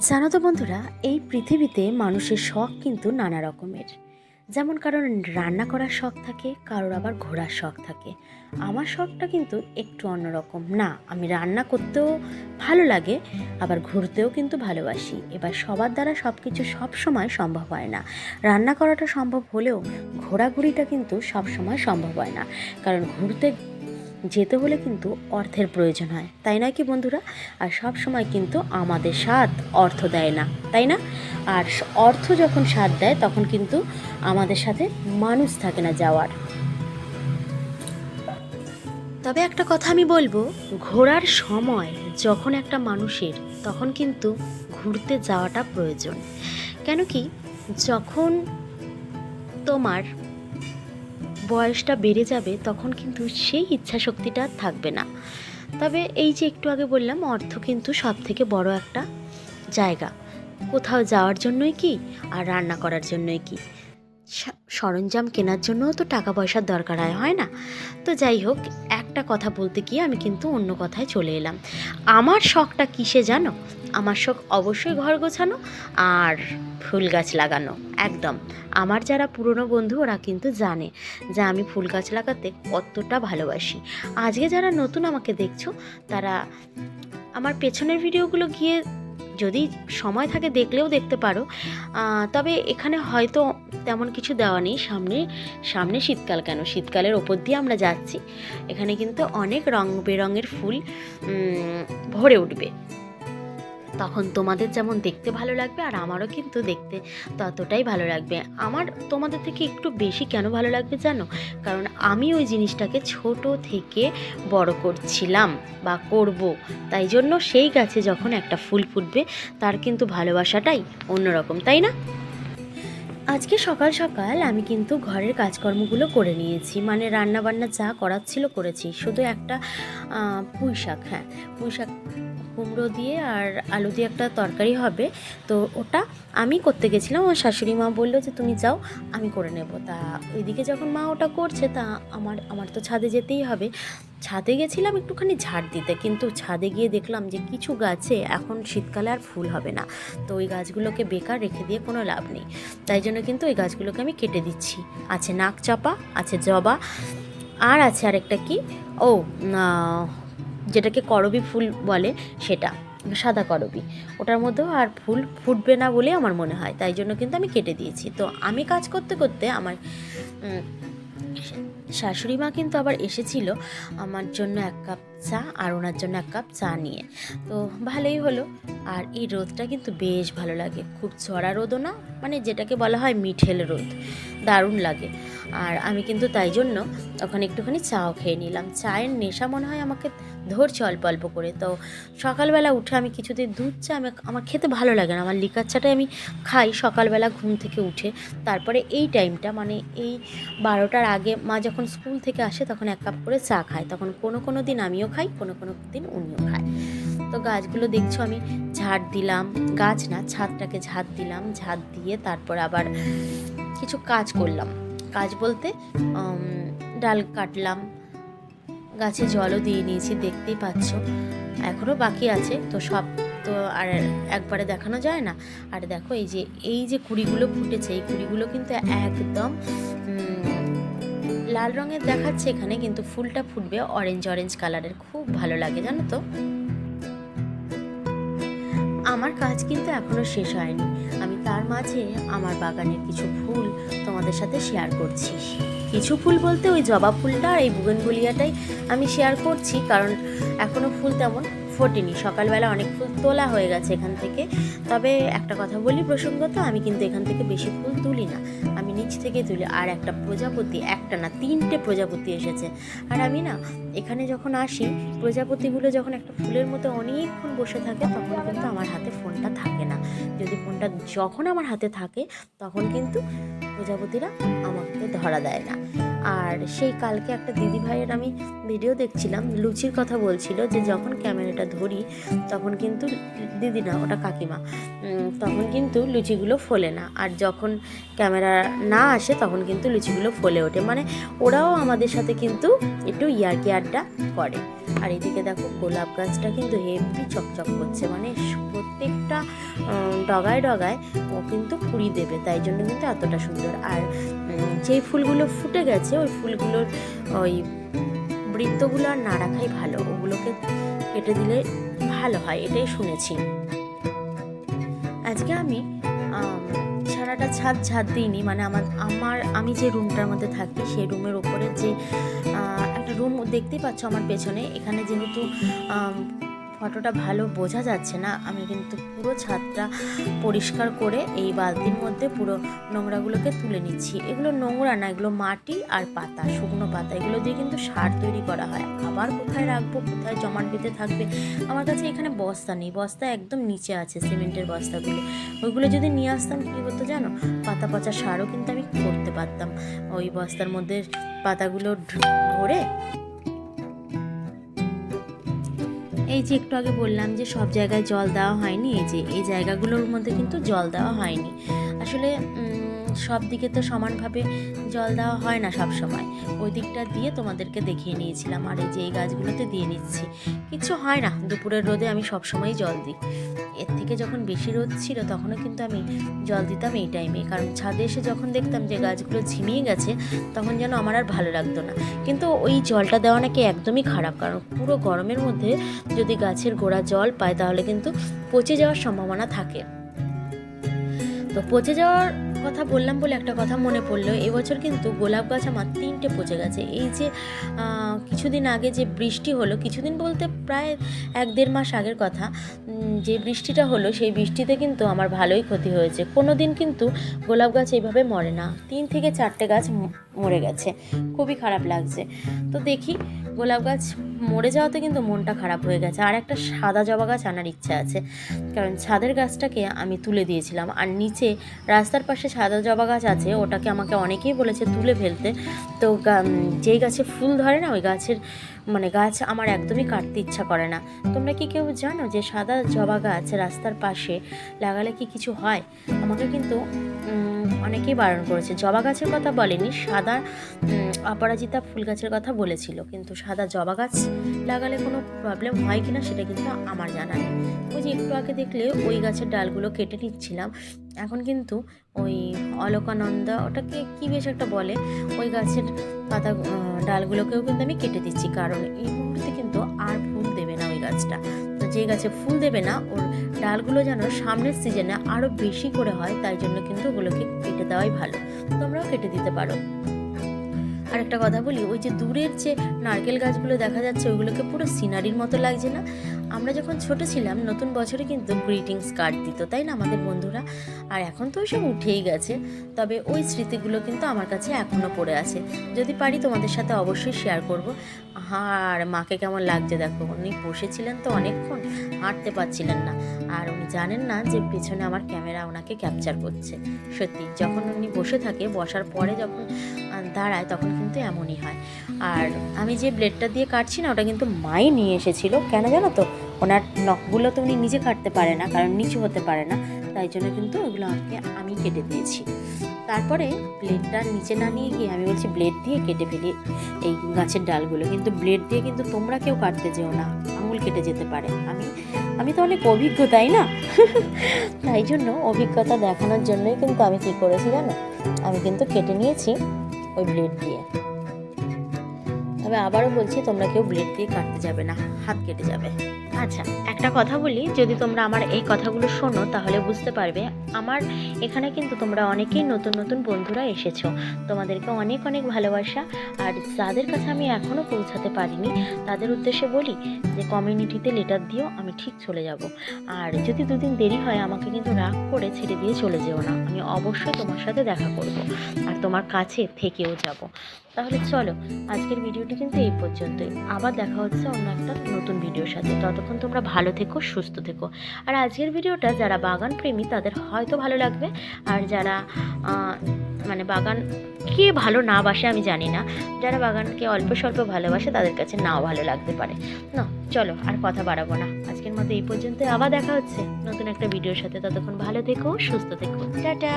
জানো তো বন্ধুরা, এই পৃথিবীতে মানুষের শখ কিন্তু নানা রকমের। যেমন কারোর রান্না করার শখ থাকে, কারোর আবার ঘোরার শখ থাকে। আমার শখটা কিন্তু একটু অন্যরকম। না, আমি রান্না করতেও ভালো লাগে, আবার ঘুরতেও কিন্তু ভালোবাসি। এবার সবার দ্বারা সব কিছু সব সময় সম্ভব হয় না। রান্না করাটা সম্ভব হলেও ঘোরাঘুরিটা কিন্তু সব সময় সম্ভব হয় না, কারণ ঘুরতে যেতে হলে কিন্তু অর্থের প্রয়োজন হয়, তাই নয় কি বন্ধুরা? আর সব সময় কিন্তু আমাদের সাথ অর্থ দেয় না, তাই না? আর অর্থ যখন সাথ দেয় তখন কিন্তু আমাদের সাথে মানুষ থাকে না যাওয়ার। তবে একটা কথা আমি বলবো, ঘোরার সময় যখন একটা মানুষের, তখন কিন্তু ঘুরতে যাওয়াটা প্রয়োজন। কেন কি, যখন তোমার বয়সটা বেড়ে যাবে তখন কিন্তু সেই ইচ্ছা শক্তিটা থাকবে না। তবে এই যে একটু আগে বললাম, অর্থ কিন্তু সব থেকে বড় একটা জায়গা। কোথাও যাওয়ার জন্যই কি, আর রান্না করার জন্যই কি, সরঞ্জাম কেনার জন্যও তো টাকা পয়সার দরকার হয় না? তো যাই হোক, একটা কথা বলতে গিয়ে আমি কিন্তু অন্য কথায় চলে এলাম। আমার শখটা কিসে জানো? আমার শখ অবশ্যই ঘর গোছানো আর ফুল গাছ লাগানো। একদম, আমার যারা পুরনো বন্ধু ওরা কিন্তু জানে যে আমি ফুল গাছ লাগাতে কতটা ভালোবাসি। আজকে যারা নতুন আমাকে দেখছো, তারা আমার পেছনের ভিডিওগুলো গিয়ে যদি সময় থাকে দেখলেও দেখতে পারো। তবে এখানে হয়তো তেমন কিছু দেওয়া নেই। সামনে সামনে শীতকাল, কেন শীতকালের ওপর দিয়ে আমরা যাচ্ছি, এখানে কিন্তু অনেক রং বেরঙের ফুল ভরে উঠবে। তখন তোমাদের যেমন দেখতে ভালো লাগবে, আর আমারও কিন্তু দেখতে ততটাই ভালো লাগবে। আমার তোমাদের থেকে একটু বেশি কেন ভালো লাগবে জানো? কারণ আমি ওই জিনিসটাকে ছোট থেকে বড় করছিলাম বা করব, তাই জন্য সেই গাছে যখন একটা ফুল ফুটবে তার কিন্তু ভালোবাসাটাই অন্যরকম, তাই না? আজকে সকাল সকাল আমি কিন্তু ঘরের কাজকর্মগুলো করে নিয়েছি, মানে রান্না বান্না যা করার ছিল করেছি। শুধু একটা পুঁই শাক, হ্যাঁ পুঁই শাক, কুমড়ো দিয়ে আর আলু দিয়ে একটা তরকারি হবে, তো ওটা আমি করতে গেছিলাম। আমার শাশুড়ি মা বললো যে তুমি যাও, আমি করে নেব। তা ওইদিকে যখন মা ওটা করছে, তা আমার তো ছাদে যেতেই হবে। ছাদে গেছিলাম একটুখানি ঝাড় দিতে, কিন্তু ছাদে গিয়ে দেখলাম যে কিছু গাছে এখন শীতকালে আর ফুল হবে না। তো ওই গাছগুলোকে বেকার রেখে দিয়ে কোনো লাভ নেই, তাই জন্য কিন্তু ওই গাছগুলোকে আমি কেটে দিচ্ছি। আছে নাক চাপা, আছে জবা, আর আছে আরেকটা কি, ও যেটাকে করবী ফুল বলে, সেটা সাদা করবী। ওটার মধ্যেও আর ফুল ফুটবে না বলে আমার মনে হয়, তাই জন্য কিন্তু আমি কেটে দিয়েছি। তো আমি কাজ করতে করতে আমার শাশুড়ি মা কিন্তু আবার এসেছিল আমার জন্য 1 কাপ চা আর ওনার জন্য 1 কাপ চা নিয়ে। তো ভালোই হলো। আর এই রোদটা কিন্তু বেশ ভালো লাগে, খুব চড়া রোদও না, মানে যেটাকে বলা হয় মিঠেল রোদ, দারুণ লাগে। আর আমি কিন্তু তাই জন্য ওখানে একটুখানি চাও খেয়ে নিলাম। চায়ের নেশা মনে হয় আমাকে ধরছে অল্প অল্প করে। তো সকালবেলা উঠে আমি কিছুতেই দুধ চা আমার খেতে ভালো লাগে না। আমার লিকার চাটাই আমি খাই সকালবেলা ঘুম থেকে উঠে। তারপরে এই টাইমটা, মানে এই 12টার আগে মা যখন স্কুল থেকে আসে তখন 1 কাপ করে চা খায়। তখন কোনো দিন আমিও খাই, কোনো দিন উনিও খায়। তো গাছগুলো দেখছো আমি ঝাড় দিলাম, গাছ না ছাদটাকে ঝাড় দিলাম, ঝাড় দিয়ে তারপর আবার কিছু কাজ করলাম। কাজ বলতে ডাল কাটলাম, গাছে জলও দিয়ে নিয়েছি, দেখতেই পাচ্ছ। এখনও বাকি আছে, তো সব তো আর একবারে দেখানো যায় না। আর দেখো এই যে কুড়িগুলো ফুটেছে, এই কুড়িগুলো কিন্তু একদম লাল রঙের দেখাচ্ছে এখানে, কিন্তু ফুলটা ফুটবে অরেঞ্জ কালারের, খুব ভালো লাগে জানো তো। আমার কাজ কিন্তু এখনো শেষ হয়নি, আমি তার মাঝে আমার বাগানের কিছু ফুল তোমাদের সাথে শেয়ার করছি। কিছু ফুল বলতে ওই জবা ফুলটা আর এই বুগেনভেলিয়াটাই আমি শেয়ার করছি, কারণ এখনো ফুল তেমন ফোটেনি। সকালবেলা অনেক ফুল তোলা হয়ে গেছে এখান থেকে। তবে একটা কথা বলি প্রসঙ্গত, আমি কিন্তু এখান থেকে বেশি ফুল তুলি না, আমি নিচ থেকে তুলি। আর একটা প্রজাপতি, একটা না 3টে প্রজাপতি এসেছে। আর আমি না এখানে যখন আসি, প্রজাপতিগুলো যখন একটা ফুলের মতো অনেকক্ষণ বসে থাকে, তখন কিন্তু আমার হাতে ফোনটা থাকে না। যদি ফোনটা যখন আমার হাতে থাকে, তখন কিন্তু প্রজাপতিরা আমাকে ধরা দেয় না। আর সেই কালকে একটা দিদি ভাইয়ের আমি ভিডিও দেখছিলাম, লুচির কথা বলছিল যে যখন ক্যামেরাটা ধরি তখন কিন্তু, দিদি না ওটা কাকিমা, তখন কিন্তু লুচিগুলো ফোলে না, আর যখন ক্যামেরা না আসে তখন কিন্তু লুচিগুলো ফলে ওঠে। মানে ওরাও আমাদের সাথে কিন্তু একটু ইয়ার্কি আড্ডা করে। আর এদিকে দেখো গোলাপ গাছটা কিন্তু হেভি চকচক করছে, মানে প্রত্যেকটা ডগায় ডগায় ও কিন্তু কুড়ি দেবে, তাই জন্য কিন্তু এতটা সুন্দর। আর যেই ফুলগুলো ফুটে গেছে ওই ফুলগুলোর ওই বৃত্তগুলো আর না রাখাই ভালো, ওগুলোকে কেটে দিলে ভালো হয়, এটাই শুনেছি। আজকে আমি সারাটা ছাদ দিইনি, মানে আমি যে রুমটার মধ্যে থাকি সেই রুমের ওপরে যে একটা রুম দেখতেই পাচ্ছ আমার পেছনে, এখানে যেহেতু ফটোটা ভালো বোঝা যাচ্ছে না, আমি কিন্তু পুরো ছাদটা পরিষ্কার করে এই বালতির মধ্যে পুরো নোংরাগুলোকে তুলে নিচ্ছি। এগুলো নোংরা না, এগুলো মাটি আর পাতা, শুকনো পাতা, এগুলো দিয়ে কিন্তু সার তৈরি করা হয়। আবার কোথায় রাখবো, কোথায় জমাট বেঁধে থাকবে, আমার কাছে এখানে বস্তা নেই, বস্তা একদম নিচে আছে সিমেন্টের বস্তাগুলো, ওইগুলো যদি নিয়ে আসতাম কী হতো জানো, পাতা পচা সারও কিন্তু আমি করতে পারতাম ওই বস্তার মধ্যে পাতাগুলো ভরে। এই যে একটু আগে বললাম যে সব জায়গায় জল দেওয়া হয়নি, এই জায়গাগুলোর মধ্যে কিন্তু জল দেওয়া হয়নি। আসলে সব দিকে তো সমানভাবে জল দেওয়া হয় না সব সময়, ওই দিকটা দিয়ে তোমাদেরকে দেখিয়ে নিয়েছিলাম। আর এই যে এই গাছগুলোতে দিয়ে নিচ্ছি, কিচ্ছু হয় না, দুপুরের রোদে আমি সবসময়ই জল দিই। এর থেকে যখন বেশি রোদ ছিল তখনও কিন্তু আমি জল দিতাম এই টাইমে, কারণ ছাদে এসে যখন দেখতাম যে গাছগুলো ঝিমিয়ে গেছে তখন যেন আমার আর ভালো লাগতো না। কিন্তু ওই জলটা দেওয়া নাকি একদমই খারাপ, কারণ পুরো গরমের মধ্যে যদি গাছের গোড়া জল পায় তাহলে কিন্তু পচে যাওয়ার সম্ভাবনা থাকে। তো পচে যাওয়ার কথা বললাম বলে একটা কথা মনে পড়লো, এবছর কিন্তু গোলাপ গাছ আমার 3টে পচে গেছে। এই যে কিছুদিন আগে যে বৃষ্টি হলো, কিছুদিন বলতে প্রায় 1-1.5 মাস আগের কথা, যে বৃষ্টিটা হলো সেই বৃষ্টিতে কিন্তু আমার ভালোই ক্ষতি হয়েছে। কোনো দিন কিন্তু গোলাপ গাছ এইভাবে মরে না, 3 থেকে 4টে গাছ মরে গেছে, খুবই খারাপ লাগছে। তো দেখি, গোলাপ গাছ মরে যাওয়াতে কিন্তু মনটা খারাপ হয়ে গেছে। আর একটা সাদা জবা গাছ আনার ইচ্ছা আছে, কারণ ছাদের গাছটাকে আমি তুলে দিয়েছিলাম, আর নিচে রাস্তার পাশে সাদা জবা গাছ আছে, ওটাকে আমাকে অনেকেই বলেছে তুলে ফেলতে। তো যেই গাছে ফুল ধরে না ওই গাছের গাছ আমার একদমই কাটতে ইচ্ছা করে না। তোমরা কি কেউ জানো যে সাদা জবা গাছ রাস্তার পাশে লাগালে কি কিছু হয়? আমাকে কিন্তু অনেকেই বারণ করেছে। জবা গাছের কথা বলেনি, সাদা অপরাজিতা ফুল গাছের কথা বলেছিল, কিন্তু সাদা জবা গাছ লাগালে কোনো প্রবলেম হয় কিনা সেটা কিন্তু আমার জানা নেই। ওই যে একটু আগে দেখলে ওই গাছের ডালগুলো কেটে নিচ্ছিলাম, এখন কিন্তু ওই অলকানন্দা, ওটাকে কি বেশ একটা বলে, ওই গাছের পাতা ডালগুলোকেও কিন্তু আমি কেটে দিচ্ছি, কারণ এই মুহূর্তে কিন্তু আর ফুল দেবে না ওই গাছটা। তো যে গাছে ফুল দেবে না ওর ডালগুলো যেন সামনের সিজনে আরও বেশি করে হয়, তাই জন্য কিন্তু ওগুলোকে কেটে দেওয়াই ভালো। তোমরাও কেটে দিতে পারো। আর একটা কথা বলি, ওই যে দূরের যে নারকেল গাছগুলো দেখা যাচ্ছে ওইগুলোকে পুরো সিনারির মতো লাগছে না? আমরা যখন ছোট ছিলাম নতুন বছরে কিন্তু গ্রিটিংস কার্ড দিত, তাই না আমাদের বন্ধুরা? আর এখন তো ওইসব উঠেই গেছে, তবে ওই স্মৃতিগুলো কিন্তু আমার কাছে এখনও পড়ে আছে। যদি পারি তোমাদের সাথে অবশ্যই শেয়ার করব। আর মাকে কেমন লাগছে দেখো, উনি বসেছিলেন তো অনেকক্ষণ, হাঁটতে পারছিলেন না, আর উনি জানেন না যে পেছনে আমার ক্যামেরা ওনাকে ক্যাপচার করছে। সত্যি, যখন উনি বসে থাকে, বসার পরে যখন দাঁড়ায় তখন কিন্তু এমনই হয়। আর আমি যে ব্লেডটা দিয়ে কাটছি না, ওটা কিন্তু মাই নিয়ে এসেছিল। কেন জানো তো, ওনার নখগুলো তো উনি নিজে কাটতে পারে না, কারণ নিচু হতে পারে না, তাই জন্য কিন্তু ওগুলো আমি কেটে দিয়েছি। তারপরে ব্লেডটা নিচে না নিয়ে গিয়ে আমি বলছি ব্লেড দিয়ে কেটে ফেলি এই গাছের ডালগুলো, কিন্তু ব্লেড দিয়ে কিন্তু তোমরা কেউ কাটতে যেও না, আঙুল কেটে যেতে পারে। আমি তো অনেক অভিজ্ঞ, তাই না? তাই জন্য অভিজ্ঞতা দেখানোর জন্যই কিন্তু আমি কী করেছি জানো, আমি কিন্তু কেটে নিয়েছি ওই ব্লেড দিয়ে। তবে আবারও বলছি, তোমরা কেউ ব্লেড দিয়ে কাটতে যাবে না, হাত কেটে যাবে। আচ্ছা, একটা কথা বলি, যদি তোমরা আমার এই কথাগুলো শোনো তাহলে বুঝতে পারবে আমার এখানে কিন্তু তোমরা অনেকেই নতুন নতুন বন্ধুরা এসেছো, তোমাদেরকে অনেক অনেক ভালোবাসা। আর যাদের কাছে আমি এখনও পৌঁছাতে পারিনি তাদের উদ্দেশ্যে বলি যে কমিউনিটিতে লেটার দিও, আমি ঠিক চলে যাব। আর যদি 2 দিন দেরি হয় আমাকে কিন্তু রাগ করে ছেড়ে দিয়ে চলে যেও না, আমি অবশ্যই তোমার সাথে দেখা করব আর তোমার কাছে থেকেও যাব। তাহলে চলো, আজকের ভিডিওটি কিন্তু এই পর্যন্তই, আবার দেখা হচ্ছে অন্য একটা নতুন ভিডিওর সাথে। ততক্ষণ তোমরা ভালো থেকো, সুস্থ থেকো। আর আজকের ভিডিওটা যারা বাগান প্রেমী তাদের হয়তো ভালো লাগবে, আর যারা বাগান কে ভালো না বাসে আমি জানি না, যারা বাগানকে অল্প স্বল্প ভালোবাসে তাদের কাছে নাও ভালো লাগতে পারে না। চলো আর কথা বাড়াবো না, আজকের মতো এই পর্যন্ত, আবার দেখা হচ্ছে নতুন একটা ভিডিওর সাথে। ততক্ষণ ভালো থেকো, সুস্থ থেকো, টাটা।